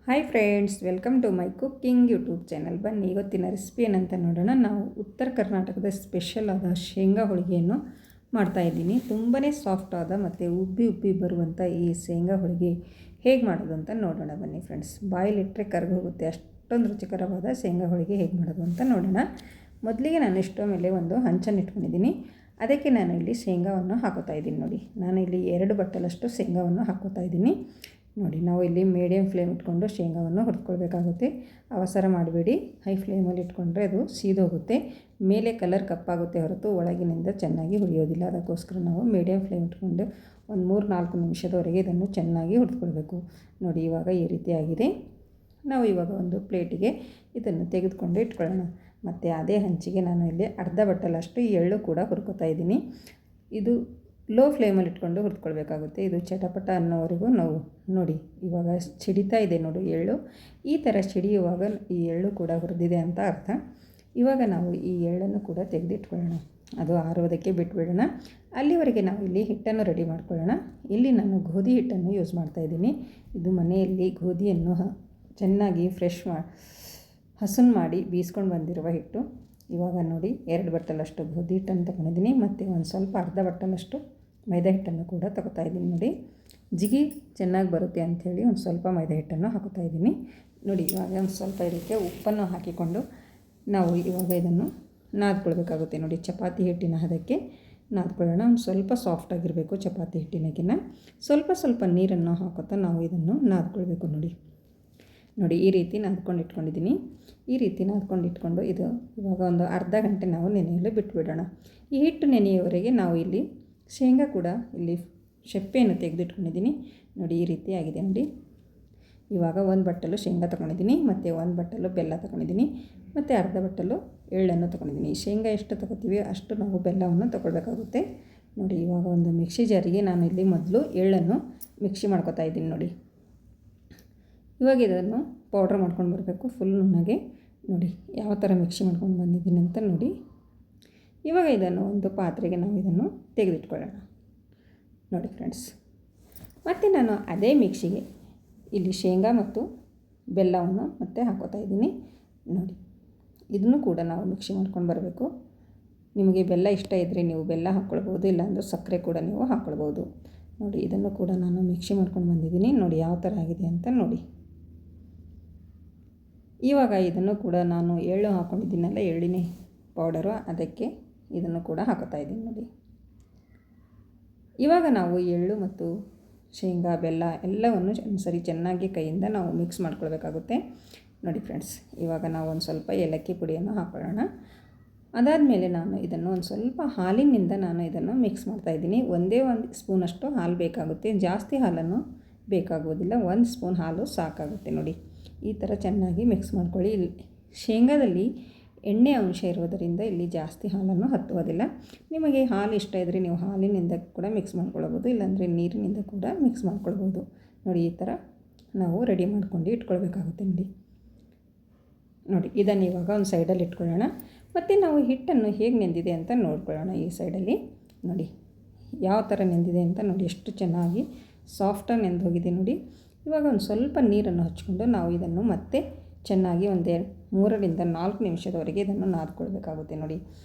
Hi friends, welcome to my cooking YouTube channel. ಬನ್ನಿ ಇವತ್ತಿನ recipe ಏನಂತ ನೋಡೋಣ. ನಾವು ಉತ್ತರ ಕರ್ನಾಟಕದ ಸ್ಪೆಷಲ್ ಆದ ಶೇಂಗಾ ಹೋಳಿಗೆಯನ್ನು ಮಾಡ್ತಾಯಿದ್ದೀನಿ. ತುಂಬಾ ಸಾಫ್ಟ್ ಆದ ಮತ್ತು ಉಬ್ಬಿ ಉಬ್ಬಿ ಬರುವಂಥ ಈ ಶೇಂಗಾ ಹೋಳಿಗೆ ಹೇಗೆ ಮಾಡೋದು ಅಂತ ನೋಡೋಣ. ಬನ್ನಿ ಫ್ರೆಂಡ್ಸ್, ಬಾಯಲ್ಲಿಟ್ಟರೆ ಕರಗೋಗುತ್ತೆ ಅಷ್ಟೊಂದು ರುಚಿಕರವಾದ ಶೇಂಗಾ ಹೋಳಿಗೆ ಹೇಗೆ ಮಾಡೋದು ಅಂತ ನೋಡೋಣ. ಮೊದಲಿಗೆ ನಾನು ಸ್ಟವ್ ಮೇಲೆ ಒಂದು ಹಂಚನ್ನು ಇಟ್ಕೊಂಡಿದ್ದೀನಿ. ಅದಕ್ಕೆ ನಾನು ಇಲ್ಲಿ ಶೇಂಗಾವನ್ನು ಹಾಕೋತಾ ಇದ್ದೀನಿ. ನೋಡಿ, ನಾನು ಇಲ್ಲಿ 2 ಬಟ್ಟಲಷ್ಟು ಶೇಂಗಾವನ್ನು ಹಾಕೋತಾ ಇದ್ದೀನಿ. ನೋಡಿ, ನಾವು ಇಲ್ಲಿ ಮೀಡಿಯಮ್ ಫ್ಲೇಮ್ ಇಟ್ಕೊಂಡು ಶೇಂಗಾವನ್ನು ಹುರಿದ್ಕೊಳ್ಬೇಕಾಗುತ್ತೆ. ಅವಸರ ಮಾಡಬೇಡಿ, ಹೈ ಫ್ಲೇಮಲ್ಲಿ ಇಟ್ಕೊಂಡ್ರೆ ಅದು ಸೀದೋಗುತ್ತೆ, ಮೇಲೆ ಕಲರ್ ಕಪ್ಪಾಗುತ್ತೆ ಹೊರತು ಒಳಗಿನಿಂದ ಚೆನ್ನಾಗಿ ಹುರಿಯೋದಿಲ್ಲ. ಅದಕ್ಕೋಸ್ಕರ ನಾವು ಮೀಡಿಯಮ್ ಫ್ಲೇಮ್ ಇಟ್ಕೊಂಡು ಒಂದು 3-4 ನಿಮಿಷದವರೆಗೆ ಇದನ್ನು ಚೆನ್ನಾಗಿ ಹುರಿದ್ಕೊಳ್ಬೇಕು. ನೋಡಿ, ಇವಾಗ ಈ ರೀತಿ ಆಗಿದೆ. ನಾವು ಇವಾಗ ಒಂದು ಪ್ಲೇಟಿಗೆ ಇದನ್ನು ತೆಗೆದುಕೊಂಡು ಇಟ್ಕೊಳ್ಳೋಣ. ಮತ್ತು ಅದೇ ಹಂಚಿಗೆ ನಾನು ಇಲ್ಲಿ ಅರ್ಧ ಬಟ್ಟಲಷ್ಟು ಎಳ್ಳು ಕೂಡ ಹುರ್ಕೋತಾ ಇದ್ದೀನಿ. ಇದು ಲೋ ಫ್ಲೇಮಲ್ಲಿ ಇಟ್ಕೊಂಡು ಹುರಿದ್ಕೊಳ್ಬೇಕಾಗುತ್ತೆ. ಇದು ಚಟಪಟ ಅನ್ನೋವರೆಗೂ ನಾವು ನೋಡಿ, ಇವಾಗ ಸಿಡಿತಾ ಇದೆ ನೋಡಿ ಎಳ್ಳು. ಈ ಥರ ಸಿಡಿಯುವಾಗ ಈ ಎಳ್ಳು ಕೂಡ ಹುರಿದಿದೆ ಅಂತ ಅರ್ಥ. ಇವಾಗ ನಾವು ಈ ಎಳ್ಳನ್ನು ಕೂಡ ತೆಗೆದಿಟ್ಕೊಳ್ಳೋಣ, ಅದು ಆರೋದಕ್ಕೆ ಬಿಟ್ಬಿಡೋಣ. ಅಲ್ಲಿವರೆಗೆ ನಾವು ಇಲ್ಲಿ ಹಿಟ್ಟನ್ನು ರೆಡಿ ಮಾಡ್ಕೊಳ್ಳೋಣ. ಇಲ್ಲಿ ನಾನು ಗೋಧಿ ಹಿಟ್ಟನ್ನು ಯೂಸ್ ಮಾಡ್ತಾಯಿದ್ದೀನಿ. ಇದು ಮನೆಯಲ್ಲಿ ಗೋಧಿಯನ್ನು ಚೆನ್ನಾಗಿ ಹಸನ್ ಮಾಡಿ ಬೀಸ್ಕೊಂಡು ಬಂದಿರುವ ಹಿಟ್ಟು. ಇವಾಗ ನೋಡಿ, 2 ಬಟ್ಟಲಷ್ಟು ಗೋಧಿ ಹಿಟ್ಟನ್ನು ತೊಗೊಂಡಿದ್ದೀನಿ ಮತ್ತು ಒಂದು ಸ್ವಲ್ಪ ಅರ್ಧ ಬಟ್ಟಲಷ್ಟು ಮೈದಾ ಹಿಟ್ಟನ್ನು ಕೂಡ ತೊಗೋತಾ ಇದ್ದೀನಿ. ನೋಡಿ, ಜಿಗಿ ಚೆನ್ನಾಗಿ ಬರುತ್ತೆ ಅಂಥೇಳಿ ಒಂದು ಸ್ವಲ್ಪ ಮೈದಾ ಹಿಟ್ಟನ್ನು ಹಾಕೋತಾ ಇದ್ದೀನಿ. ನೋಡಿ, ಇವಾಗ ಒಂದು ಸ್ವಲ್ಪ ಇದಕ್ಕೆ ಉಪ್ಪನ್ನು ಹಾಕಿಕೊಂಡು ನಾವು ಇವಾಗ ಇದನ್ನು ನಾದ್ಕೊಳ್ಬೇಕಾಗುತ್ತೆ. ನೋಡಿ, ಚಪಾತಿ ಹಿಟ್ಟಿನ ಹದಕ್ಕೆ ನಾದ್ಕೊಳ್ಳೋಣ. ಒಂದು ಸ್ವಲ್ಪ ಸಾಫ್ಟಾಗಿರಬೇಕು ಚಪಾತಿ ಹಿಟ್ಟಿನಕ್ಕಿಂತ. ಸ್ವಲ್ಪ ನೀರನ್ನು ಹಾಕೋತಾ ನಾವು ಇದನ್ನು ನಾದ್ಕೊಳ್ಬೇಕು. ನೋಡಿ, ಈ ರೀತಿ ನಾದ್ಕೊಂಡು ಇಟ್ಕೊಂಡಿದ್ದೀನಿ. ಈ ರೀತಿ ನಾದ್ಕೊಂಡು ಇಟ್ಕೊಂಡು ಇದು ಇವಾಗ ಒಂದು ಅರ್ಧ ಗಂಟೆ ನಾವು ನೆನೆಯಲು ಬಿಟ್ಬಿಡೋಣ. ಈ ಹಿಟ್ಟು ನೆನೆಯುವವರೆಗೆ ನಾವು ಇಲ್ಲಿ ಶೇಂಗಾ ಕೂಡ ಇಲ್ಲಿ ಸೆಪ್ಪೆಯನ್ನು ತೆಗೆದಿಟ್ಕೊಂಡಿದ್ದೀನಿ. ನೋಡಿ, ಈ ರೀತಿ ಆಗಿದೆ. ನೋಡಿ, ಇವಾಗ 1 ಬಟ್ಟಲು ಶೇಂಗಾ ತೊಗೊಂಡಿದ್ದೀನಿ ಮತ್ತು 1 ಬಟ್ಟಲು ಬೆಲ್ಲ ತೊಗೊಂಡಿದ್ದೀನಿ ಮತ್ತು ಅರ್ಧ ಬಟ್ಟಲು ಎಳ್ಳನ್ನು ತೊಗೊಂಡಿದ್ದೀನಿ. ಶೇಂಗಾ ಎಷ್ಟು ತೊಗೋತೀವಿ ಅಷ್ಟು ನಾವು ಬೆಲ್ಲವನ್ನು ತೊಗೊಳ್ಬೇಕಾಗುತ್ತೆ. ನೋಡಿ, ಇವಾಗ ಒಂದು ಮಿಕ್ಸಿ ಜಾರಿಗೆ ನಾನು ಇಲ್ಲಿ ಮೊದಲು ಎಳ್ಳನ್ನು ಮಿಕ್ಸಿ ಮಾಡ್ಕೊತಾ ಇದ್ದೀನಿ. ನೋಡಿ, ಇವಾಗ ಇದನ್ನು ಪೌಡ್ರ್ ಮಾಡ್ಕೊಂಡು ಬರಬೇಕು ಫುಲ್ ನುಣ್ಣಗೆ. ನೋಡಿ, ಯಾವ ಥರ ಮಿಕ್ಸಿ ಮಾಡ್ಕೊಂಡು ಬಂದಿದ್ದೀನಿ ಅಂತ ನೋಡಿ. ಇವಾಗ ಇದನ್ನು ಒಂದು ಪಾತ್ರೆಗೆ ನಾವು ಇದನ್ನು ತೆಗೆದಿಟ್ಕೊಳ್ಳೋಣ. ನೋಡಿ ಫ್ರೆಂಡ್ಸ್, ಮತ್ತು ನಾನು ಅದೇ ಮಿಕ್ಸಿಗೆ ಇಲ್ಲಿ ಶೇಂಗಾ ಮತ್ತು ಬೆಲ್ಲವನ್ನು ಮತ್ತೆ ಹಾಕೋತಾ ಇದ್ದೀನಿ. ನೋಡಿ, ಇದನ್ನು ಕೂಡ ನಾವು ಮಿಕ್ಸಿ ಮಾಡ್ಕೊಂಡು ಬರಬೇಕು. ನಿಮಗೆ ಬೆಲ್ಲ ಇಷ್ಟ ಇದ್ದರೆ ನೀವು ಬೆಲ್ಲ ಹಾಕ್ಕೊಳ್ಬೋದು, ಇಲ್ಲಾಂದರೆ ಸಕ್ಕರೆ ಕೂಡ ನೀವು ಹಾಕ್ಕೊಳ್ಬೋದು. ನೋಡಿ, ಇದನ್ನು ಕೂಡ ನಾನು ಮಿಕ್ಸಿ ಮಾಡ್ಕೊಂಡು ಬಂದಿದ್ದೀನಿ. ನೋಡಿ ಯಾವ ಥರ ಆಗಿದೆ ಅಂತ ನೋಡಿ. ಇವಾಗ ಇದನ್ನು ಕೂಡ ನಾನು ಎಳ್ಳು ಹಾಕ್ಕೊಂಡಿದ್ದೀನಲ್ಲ, ಎಳ್ಳಿನ ಪೌಡರು, ಅದಕ್ಕೆ ಇದನ್ನು ಕೂಡ ಹಾಕೋತಾ ಇದ್ದೀನಿ. ನೋಡಿ, ಇವಾಗ ನಾವು ಎಳ್ಳು ಮತ್ತು ಶೇಂಗಾ ಬೆಲ್ಲ ಎಲ್ಲವನ್ನು ಸರಿ ಚೆನ್ನಾಗಿ ಕೈಯಿಂದ ನಾವು ಮಿಕ್ಸ್ ಮಾಡ್ಕೊಳ್ಬೇಕಾಗುತ್ತೆ. ನೋಡಿ ಫ್ರೆಂಡ್ಸ್, ಇವಾಗ ನಾವು ಒಂದು ಸ್ವಲ್ಪ ಏಲಕ್ಕಿ ಪುಡಿಯನ್ನು ಹಾಕೊಳ್ಳೋಣ. ಅದಾದಮೇಲೆ ನಾನು ಇದನ್ನು ಒಂದು ಸ್ವಲ್ಪ ಹಾಲಿನಿಂದ ನಾನು ಇದನ್ನು ಮಿಕ್ಸ್ ಮಾಡ್ತಾಯಿದ್ದೀನಿ. ಒಂದೇ 1 ಸ್ಪೂನಷ್ಟು ಹಾಲು ಬೇಕಾಗುತ್ತೆ, ಜಾಸ್ತಿ ಹಾಲನ್ನು ಬೇಕಾಗುವುದಿಲ್ಲ. 1 ಸ್ಪೂನ್ ಹಾಲು ಸಾಕಾಗುತ್ತೆ. ನೋಡಿ, ಈ ಥರ ಚೆನ್ನಾಗಿ ಮಿಕ್ಸ್ ಮಾಡ್ಕೊಳ್ಳಿ. ಇಲ್ಲಿ ಶೇಂಗಾದಲ್ಲಿ ಎಣ್ಣೆ ಅಂಶ ಇರೋದರಿಂದ ಇಲ್ಲಿ ಜಾಸ್ತಿ ಹಾಲನ್ನು ಹತ್ತುವುದಿಲ್ಲ. ನಿಮಗೆ ಹಾಲು ಇಷ್ಟ ಇದ್ದರೆ ನೀವು ಹಾಲಿನಿಂದ ಕೂಡ ಮಿಕ್ಸ್ ಮಾಡ್ಕೊಳ್ಬೋದು, ಇಲ್ಲಾಂದರೆ ನೀರಿನಿಂದ ಕೂಡ ಮಿಕ್ಸ್ ಮಾಡ್ಕೊಳ್ಬೋದು. ನೋಡಿ, ಈ ಥರ ನಾವು ರೆಡಿ ಮಾಡ್ಕೊಂಡು ಇಟ್ಕೊಳ್ಬೇಕಾಗುತ್ತೆ. ನೋಡಿ, ಇದನ್ನು ಇವಾಗ ಒಂದು ಸೈಡಲ್ಲಿ ಇಟ್ಕೊಳ್ಳೋಣ. ಮತ್ತು ನಾವು ಹಿಟ್ಟನ್ನು ಹೇಗೆ ನೆಂದಿದೆ ಅಂತ ನೋಡ್ಕೊಳ್ಳೋಣ. ಈ ಸೈಡಲ್ಲಿ ನೋಡಿ ಯಾವ ಥರ ನೆಂದಿದೆ ಅಂತ ನೋಡಿ, ಎಷ್ಟು ಚೆನ್ನಾಗಿ ಸಾಫ್ಟಾಗಿ ನೆಂದು ಹೋಗಿದೆ. ನೋಡಿ, ಇವಾಗ ಒಂದು ಸ್ವಲ್ಪ ನೀರನ್ನು ಹಚ್ಕೊಂಡು ನಾವು ಇದನ್ನು ಮತ್ತೆ ಚೆನ್ನಾಗಿ 3-4 ನಿಮಿಷದವರೆಗೆ ಇದನ್ನು ನಾದ್ಕೊಳ್ಬೇಕಾಗುತ್ತೆ. ನೋಡಿ,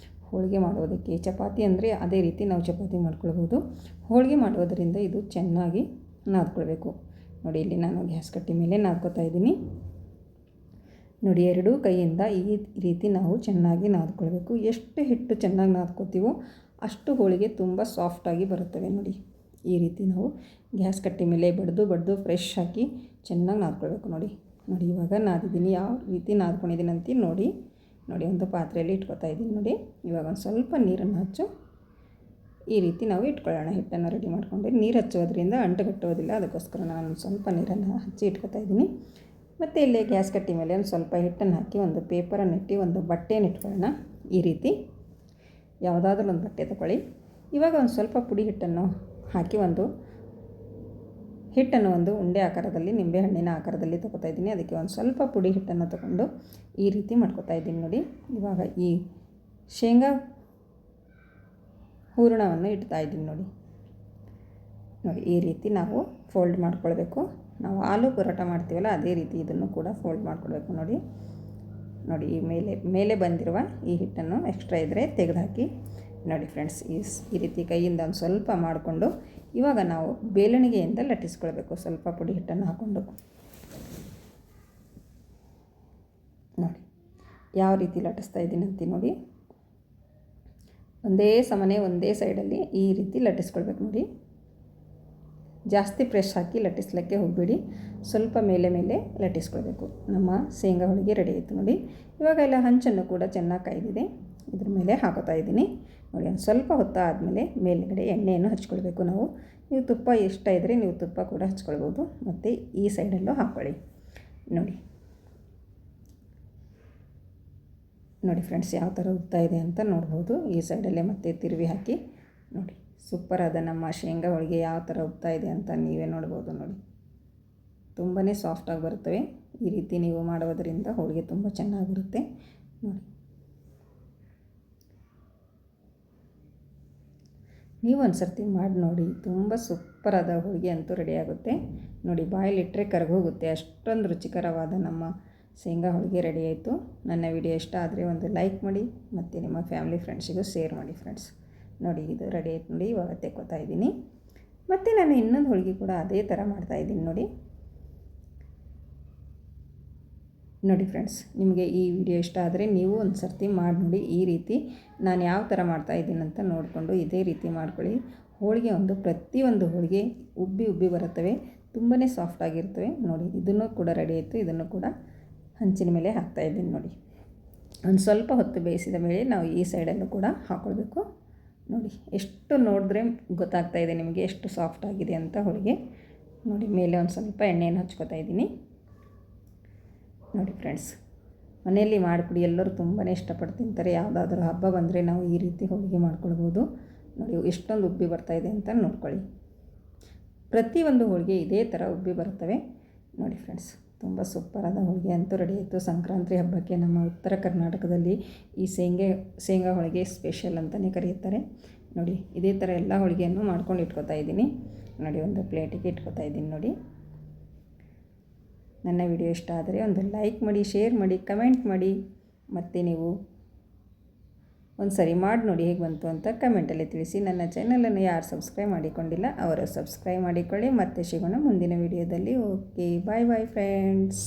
ಹೋಳಿಗೆ ಮಾಡೋದಕ್ಕೆ ಚಪಾತಿ ಅಂದರೆ ಅದೇ ರೀತಿ ನಾವು ಚಪಾತಿ ಮಾಡ್ಕೊಳ್ಬೋದು. ಹೋಳಿಗೆ ಮಾಡೋದರಿಂದ ಇದು ಚೆನ್ನಾಗಿ ನಾದ್ಕೊಳ್ಬೇಕು. ನೋಡಿ, ಇಲ್ಲಿ ನಾನು ಗ್ಯಾಸ್ ಕಟ್ಟಿ ಮೇಲೆ ನಾದ್ಕೊತಾ ಇದ್ದೀನಿ. ನೋಡಿ, 2 ಕೈಯಿಂದ ಈ ರೀತಿ ನಾವು ಚೆನ್ನಾಗಿ ನಾದ್ಕೊಳ್ಬೇಕು. ಎಷ್ಟು ಹಿಟ್ಟು ಚೆನ್ನಾಗಿ ನಾದ್ಕೋತೀವೋ ಅಷ್ಟು ಹೋಳಿಗೆ ತುಂಬ ಸಾಫ್ಟಾಗಿ ಬರುತ್ತವೆ. ನೋಡಿ, ಈ ರೀತಿ ನಾವು ಗ್ಯಾಸ್ ಕಟ್ಟಿ ಮೇಲೆ ಬಡ್ದು ಫ್ರೆಶ್ ಹಾಕಿ ಚೆನ್ನಾಗಿ ನಾದ್ಕೊಳ್ಬೇಕು. ನೋಡಿ, ಇವಾಗ ನಾದಿದ್ದೀನಿ. ಯಾವ ರೀತಿ ನಾದ್ಕೊಂಡಿದ್ದೀನಿ ಅಂತ ನೋಡಿ. ಒಂದು ಪಾತ್ರೆಯಲ್ಲಿ ಇಟ್ಕೊತಾ ಇದ್ದೀನಿ. ನೋಡಿ, ಇವಾಗ ಒಂದು ಸ್ವಲ್ಪ ನೀರನ್ನು ಹಚ್ಚು ಈ ರೀತಿ ನಾವು ಇಟ್ಕೊಳ್ಳೋಣ. ಹಿಟ್ಟನ್ನು ರೆಡಿ ಮಾಡಿಕೊಂಡು ನೀರು ಹಚ್ಚೋದ್ರಿಂದ ಅಂಟುಗಟ್ಟೋದಿಲ್ಲ, ಅದಕ್ಕೋಸ್ಕರ ನಾನು ಒಂದು ಸ್ವಲ್ಪ ನೀರನ್ನು ಹಚ್ಚಿ ಇಟ್ಕೊತಾ ಇದ್ದೀನಿ. ಮತ್ತು ಇಲ್ಲೇ ಗ್ಯಾಸ್ ಕಟ್ಟಿ ಮೇಲೆ ಒಂದು ಸ್ವಲ್ಪ ಹಿಟ್ಟನ್ನು ಹಾಕಿ ಒಂದು ಪೇಪರನ್ನು ಇಟ್ಟು ಒಂದು ಬಟ್ಟೆಯನ್ನು ಇಟ್ಕೊಳ್ಳೋಣ. ಈ ರೀತಿ ಯಾವುದಾದ್ರೂ ಒಂದು ಬಟ್ಟೆ ತಗೊಳ್ಳಿ. ಇವಾಗ ಒಂದು ಸ್ವಲ್ಪ ಪುಡಿ ಹಿಟ್ಟನ್ನು ಹಾಕಿ ಹಿಟ್ಟನ್ನು ಒಂದು ಉಂಡೆ ಆಕಾರದಲ್ಲಿ, ನಿಂಬೆಹಣ್ಣಿನ ಆಕಾರದಲ್ಲಿ ತೊಗೋತಾ ಇದ್ದೀನಿ. ಅದಕ್ಕೆ ಒಂದು ಸ್ವಲ್ಪ ಪುಡಿ ಹಿಟ್ಟನ್ನು ತೊಗೊಂಡು ಈ ರೀತಿ ಮಾಡ್ಕೊತಾ ಇದ್ದೀನಿ. ನೋಡಿ, ಇವಾಗ ಈ ಶೇಂಗಾ ಹೂರಣವನ್ನು ಇಡ್ತಾ ಇದ್ದೀನಿ. ನೋಡಿ, ಈ ರೀತಿ ನಾವು ಫೋಲ್ಡ್ ಮಾಡ್ಕೊಳ್ಬೇಕು. ನಾವು ಆಲೂ ಪರೋಟ ಮಾಡ್ತೀವಲ್ಲ ಅದೇ ರೀತಿ ಇದನ್ನು ಕೂಡ ಫೋಲ್ಡ್ ಮಾಡಿಕೊಡ್ಬೇಕು ನೋಡಿ. ನೋಡಿ ಈ ಮೇಲೆ ಬಂದಿರುವ ಈ ಹಿಟ್ಟನ್ನು ಎಕ್ಸ್ಟ್ರಾ ಇದ್ದರೆ ತೆಗೆದುಹಾಕಿ ನೋಡಿ ಫ್ರೆಂಡ್ಸ್. ಈ ರೀತಿ ಕೈಯಿಂದ ಒಂದು ಸ್ವಲ್ಪ ಮಾಡಿಕೊಂಡು ಇವಾಗ ನಾವು ಬೇಲಣಿಗೆಯಿಂದ ಲಟ್ಟಿಸ್ಕೊಳ್ಬೇಕು. ಸ್ವಲ್ಪ ಪುಡಿ ಹಿಟ್ಟನ್ನು ಹಾಕ್ಕೊಂಡು ನೋಡಿ ಯಾವ ರೀತಿ ಲಟ್ಟಿಸ್ತಾ ಇದ್ದೀನಿ ಅಂತ ನೋಡಿ. ಒಂದೇ ಸಮನೆ ಒಂದೇ ಸೈಡಲ್ಲಿ ಈ ರೀತಿ ಲಟ್ಟಿಸ್ಕೊಳ್ಬೇಕು ನೋಡಿ. ಜಾಸ್ತಿ ಪ್ರೆಸ್ ಹಾಕಿ ಲಟ್ಟಿಸ್ಲಿಕ್ಕೆ ಹೋಗಬೇಡಿ, ಸ್ವಲ್ಪ ಮೇಲೆ ಲಟ್ಟಿಸ್ಕೊಳ್ಬೇಕು. ನಮ್ಮ ಶೇಂಗಾ ಹೋಳಿಗೆ ರೆಡಿ ಆಯಿತು ನೋಡಿ. ಇವಾಗ ಎಲ್ಲ ಹಂಚನ್ನು ಕೂಡ ಚೆನ್ನಾಗಿ ಕಾಯ್ದಿದೆ, ಇದ್ರ ಮೇಲೆ ಹಾಕೋತಾ ಇದ್ದೀನಿ ನೋಡಿ. ಒಂದು ಸ್ವಲ್ಪ ಹೊತ್ತಾದಮೇಲೆ ಮೇಲುಗಡೆ ಎಣ್ಣೆಯನ್ನು ಹಚ್ಕೊಳ್ಬೇಕು ನಾವು. ನೀವು ತುಪ್ಪ ಇಷ್ಟ ಇದ್ದರೆ ನೀವು ತುಪ್ಪ ಕೂಡ ಹಚ್ಕೊಳ್ಬೋದು, ಮತ್ತು ಈ ಸೈಡಲ್ಲೂ ಹಾಕ್ಕೊಳ್ಳಿ ನೋಡಿ. ನೋಡಿ ಫ್ರೆಂಡ್ಸ್ ಯಾವ ಥರ ಉಬ್ತಾ ಇದೆ ಅಂತ ನೋಡ್ಬೋದು. ಈ ಸೈಡಲ್ಲೇ ಮತ್ತೆ ತಿರುವಿ ಹಾಕಿ ನೋಡಿ. ಸೂಪರಾದ ನಮ್ಮ ಶೇಂಗಾ ಹೋಳಿಗೆ ಯಾವ ಥರ ಉಬ್ತಾ ಇದೆ ಅಂತ ನೀವೇ ನೋಡ್ಬೋದು ನೋಡಿ. ತುಂಬಾ ಸಾಫ್ಟಾಗಿ ಬರ್ತವೆ. ಈ ರೀತಿ ನೀವು ಮಾಡೋದರಿಂದ ಹೋಳಿಗೆ ತುಂಬ ಚೆನ್ನಾಗಿ ಬರುತ್ತೆ ನೋಡಿ. ನೀವು ಒಂದು ಸರ್ತಿ ಮಾಡಿ ನೋಡಿ, ತುಂಬ ಸೂಪರಾದ ಹೋಳಿಗೆ ಅಂತೂ ರೆಡಿ ಆಗುತ್ತೆ ನೋಡಿ. ಬಾಯಲ್ಲಿಟ್ಟರೆ ಕರಗೋಗುತ್ತೆ, ಅಷ್ಟೊಂದು ರುಚಿಕರವಾದ ನಮ್ಮ ಶೇಂಗಾ ಹೋಳಿಗೆ ರೆಡಿ ಆಯಿತು. ನನ್ನ ವಿಡಿಯೋ ಇಷ್ಟ ಆದರೆ ಒಂದು ಲೈಕ್ ಮಾಡಿ, ಮತ್ತು ನಿಮ್ಮ ಫ್ಯಾಮಿಲಿ ಫ್ರೆಂಡ್ಸಿಗೂ ಶೇರ್ ಮಾಡಿ ಫ್ರೆಂಡ್ಸ್ ನೋಡಿ. ಇದು ರೆಡಿ ಆಯ್ತು ನೋಡಿ. ಇವಾಗ ತೆಕ್ಕೋತಾ ಇದ್ದೀನಿ. ಮತ್ತು ನಾನು ಇನ್ನೊಂದು ಹೋಳಿಗೆ ಕೂಡ ಅದೇ ಥರ ಮಾಡ್ತಾಯಿದ್ದೀನಿ ನೋಡಿ. ನೋಡಿ ಫ್ರೆಂಡ್ಸ್, ನಿಮಗೆ ಈ ವಿಡಿಯೋ ಇಷ್ಟ ಆದರೆ ನೀವು ಒಂದು ಸರ್ತಿ ಮಾಡಿ ನೋಡಿ. ಈ ರೀತಿ ನಾನು ಯಾವ ಥರ ಮಾಡ್ತಾಯಿದ್ದೀನಿ ಅಂತ ನೋಡಿಕೊಂಡು ಇದೇ ರೀತಿ ಮಾಡ್ಕೊಳ್ಳಿ. ಹೋಳಿಗೆ ಪ್ರತಿಯೊಂದು ಹೋಳಿಗೆ ಉಬ್ಬಿ ಬರುತ್ತವೆ, ತುಂಬಾ ಸಾಫ್ಟಾಗಿರ್ತವೆ ನೋಡಿ. ಇದನ್ನು ಕೂಡ ರೆಡಿ ಆಯಿತು. ಇದನ್ನು ಕೂಡ ಹಂಚಿನ ಮೇಲೆ ಹಾಕ್ತಾಯಿದ್ದೀನಿ ನೋಡಿ. ಒಂದು ಸ್ವಲ್ಪ ಹೊತ್ತು ಬೇಯಿಸಿದ ಮೇಲೆ ನಾವು ಈ ಸೈಡಲ್ಲೂ ಕೂಡ ಹಾಕ್ಕೊಳ್ಬೇಕು ನೋಡಿ. ಎಷ್ಟು ನೋಡಿದ್ರೆ ಗೊತ್ತಾಗ್ತಾಯಿದೆ ನಿಮಗೆ ಎಷ್ಟು ಸಾಫ್ಟ್ ಆಗಿದೆ ಅಂತ ಹೋಳಿಗೆ ನೋಡಿ. ಮೇಲೆ ಒಂದು ಸ್ವಲ್ಪ ಎಣ್ಣೆಯನ್ನು ಹಚ್ಕೋತಾ ಇದ್ದೀನಿ ನೋಡಿ ಫ್ರೆಂಡ್ಸ್. ಮನೆಯಲ್ಲಿ ಮಾಡಿಕೊಡಿ, ಎಲ್ಲರೂ ತುಂಬಾ ಇಷ್ಟಪಟ್ಟು ತಿಂತಾರೆ. ಯಾವುದಾದ್ರೂ ಹಬ್ಬ ಬಂದರೆ ನಾವು ಈ ರೀತಿ ಹೋಳಿಗೆ ಮಾಡ್ಕೊಳ್ಬೋದು ನೋಡಿ. ಎಷ್ಟೊಂದು ಉಬ್ಬಿ ಬರ್ತಾಯಿದೆ ಅಂತ ನೋಡ್ಕೊಳ್ಳಿ. ಪ್ರತಿಯೊಂದು ಹೋಳಿಗೆ ಇದೇ ಥರ ಉಬ್ಬಿ ಬರ್ತವೆ ನೋಡಿ ಫ್ರೆಂಡ್ಸ್. ತುಂಬ ಸೂಪರಾದ ಹೋಳಿಗೆ ಅಂತೂ ರೆಡಿ ಆಯಿತು. ಸಂಕ್ರಾಂತಿ ಹಬ್ಬಕ್ಕೆ ನಮ್ಮ ಉತ್ತರ ಕರ್ನಾಟಕದಲ್ಲಿ ಈ ಶೇಂಗಾ ಹೋಳಿಗೆ ಸ್ಪೆಷಲ್ ಅಂತಲೇ ಕರೆಯುತ್ತಾರೆ ನೋಡಿ. ಇದೇ ಥರ ಎಲ್ಲ ಹೋಳಿಗೆಯನ್ನು ಮಾಡ್ಕೊಂಡು ಇಟ್ಕೊತಾ ಇದ್ದೀನಿ ನೋಡಿ. ಒಂದು ಪ್ಲೇಟಿಗೆ ಇಟ್ಕೊತಾ ಇದ್ದೀನಿ ನೋಡಿ. ನನ್ನ ವಿಡಿಯೋ ಇಷ್ಟ ಆದರೆ ಒಂದು ಲೈಕ್ ಮಾಡಿ, ಶೇರ್ ಮಾಡಿ, ಕಮೆಂಟ್ ಮಾಡಿ, ಮತ್ತು ನೀವು ಒಂದು ಸರಿ ಮಾಡಿ ನೋಡಿ ಹೇಗೆ ಬಂತು ಅಂತ ಕಮೆಂಟಲ್ಲಿ ತಿಳಿಸಿ. ನನ್ನ ಚಾನಲನ್ನು ಯಾರು ಸಬ್ಸ್ಕ್ರೈಬ್ ಮಾಡಿಕೊಂಡಿಲ್ಲ ಅವರು ಸಬ್ಸ್ಕ್ರೈಬ್ ಮಾಡಿಕೊಳ್ಳಿ. ಮತ್ತೆ ಸಿಗೋಣ ಮುಂದಿನ ವಿಡಿಯೋದಲ್ಲಿ. ಓಕೆ, ಬಾಯ್ ಬಾಯ್ ಫ್ರೆಂಡ್ಸ್.